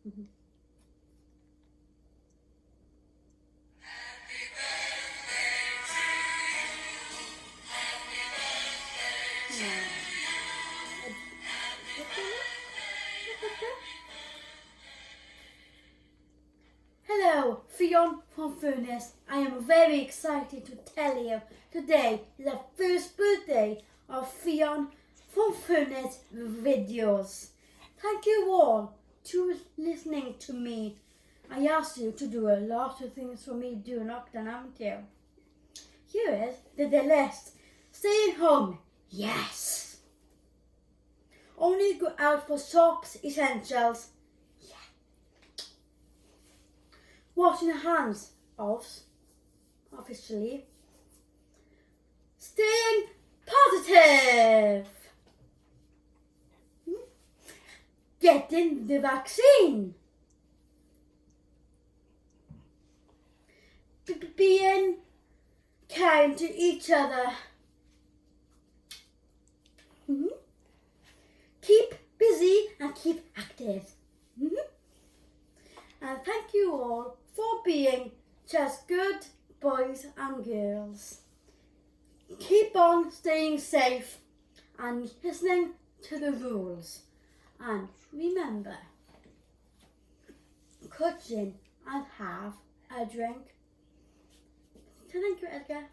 Mhm. Hello, Ffion from Furnace. I am very excited to tell you today is the first birthday of Ffion from Furnace videos. Thank you all to listening to me. I asked you to do a lot of things for me do not done, haven't you? Here is the list. Staying home, yes. Only go out for shops, essentials. Washing your hands off, officially. Staying positive. Getting the vaccine. Being kind to each other. Keep busy and keep active. And thank you all for being just good boys and girls. Keep on staying safe and listening to the rules. And remember, cut in and have a drink. Thank you, Edgar.